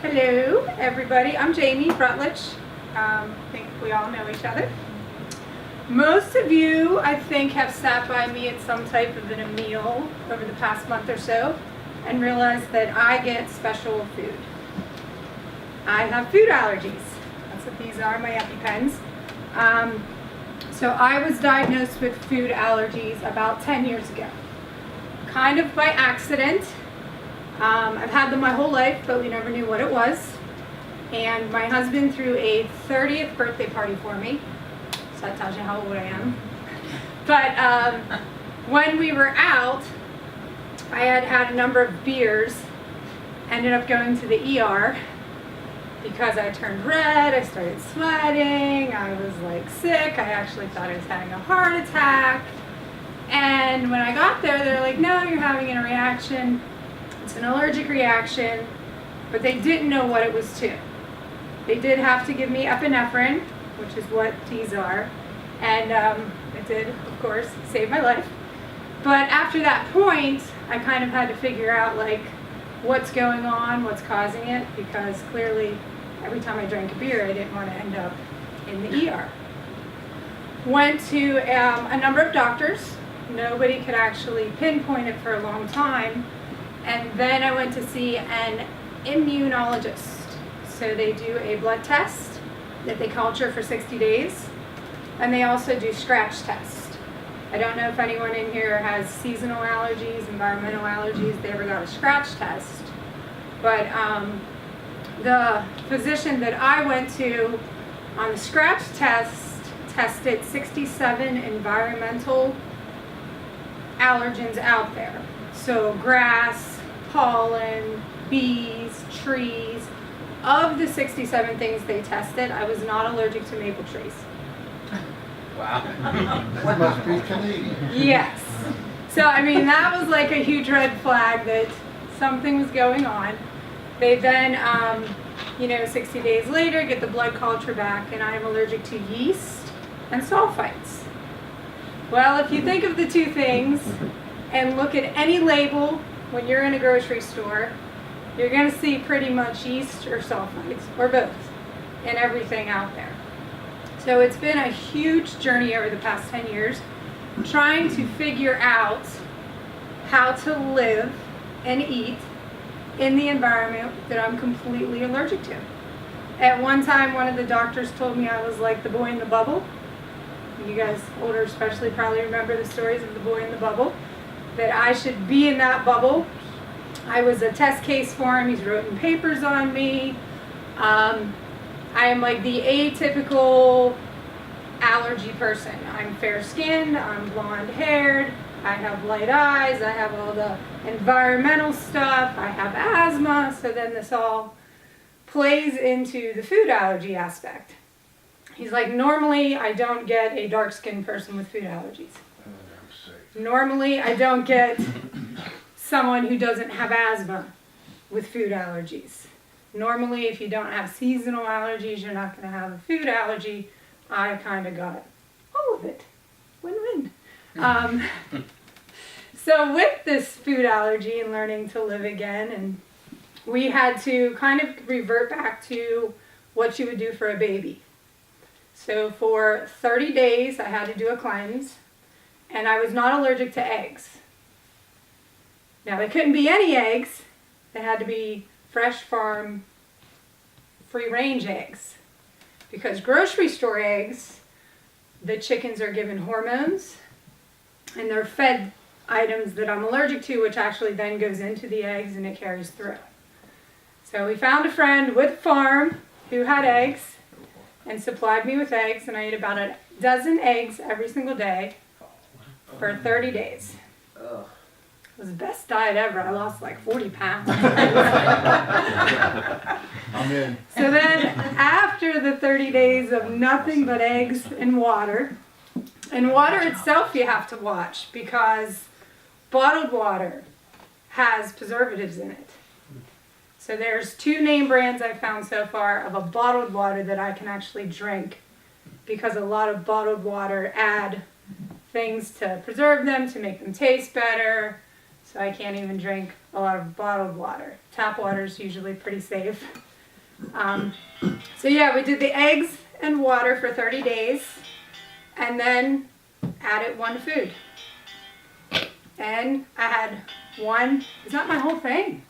Hello, everybody. I'm Jamie Rutledge. I think we all know each other. Most of you, I think, have sat by me at some type of a meal over the past month or so and realized that I get special food. I have food allergies. That's what these are, my EpiPens. So I was diagnosed with food allergies about 10 years ago, kind of by accident. I've had them my whole life, but we never knew what it was. And my husband threw a 30th birthday party for me. So that tells you how old I am. But when we were out, I had had a number of beers, ended up going to the ER because I turned red, I started sweating, I was like sick, I actually thought I was having a heart attack. And when I got there, they're like, no, you're having a reaction. It's an allergic reaction, but they didn't know what it was to. They did have to give me epinephrine, which is what these are, and it did, of course, save my life. But after that point, I kind of had to figure out like what's going on, what's causing it, because clearly every time I drank a beer, I didn't want to end up in the ER. Went to a number of doctors. Nobody could actually pinpoint it for a long time. And then I went to see an immunologist. So they do a blood test that they culture for 60 days. And they also do scratch tests. I don't know if anyone in here has seasonal allergies, environmental allergies, they ever got a scratch test. But the physician that I went to on the scratch test tested 67 environmental allergens out there. So grass, pollen, bees, trees. Of the 67 things they tested, I was not allergic to maple trees. Wow. That must be Canadian. Yes. So, I mean, that was like a huge red flag that something was going on. They then, 60 days later, get the blood culture back, and I am allergic to yeast and sulfites. Well, if you think of the two things and look at any label when you're in a grocery store, you're going to see pretty much yeast or sulfites, or both, in everything out there. So it's been a huge journey over the past 10 years trying to figure out how to live and eat in the environment that I'm completely allergic to. At one time, one of the doctors told me I was like the boy in the bubble. You guys older especially probably remember the stories of the boy in the bubble, that I should be in that bubble. I was a test case for him. He's written papers on me. I am like the atypical allergy person. I'm fair-skinned, I'm blonde-haired, I have light eyes, I have all the environmental stuff, I have asthma, so then this all plays into the food allergy aspect. He's like, normally I don't get a dark-skinned person with food allergies. Normally I don't get someone who doesn't have asthma with food allergies. Normally, if you don't have seasonal allergies, you're not going to have a food allergy. I kind of got all of it. Win-win. So with this food allergy and learning to live again, and we had to kind of revert back to what you would do for a baby. So for 30 days, I had to do a cleanse, and I was not allergic to eggs. Now, they couldn't be any eggs. They had to be fresh farm, free-range eggs. Because grocery store eggs, the chickens are given hormones, and they're fed items that I'm allergic to, which actually then goes into the eggs and it carries through. So we found a friend with a farm who had eggs and supplied me with eggs, and I ate about a dozen eggs every single day for 30 days. Ugh. It was the best diet ever. I lost like 40 pounds. I'm in. So then after the 30 days of nothing but eggs and water itself you have to watch because bottled water has preservatives in it. So there's 2 name brands I've found so far of a bottled water that I can actually drink because a lot of bottled water add things to preserve them, to make them taste better. So I can't even drink a lot of bottled water. Tap water is usually pretty safe. So yeah, we did the eggs and water for 30 days and then added one food. And I had one, is that my whole thing?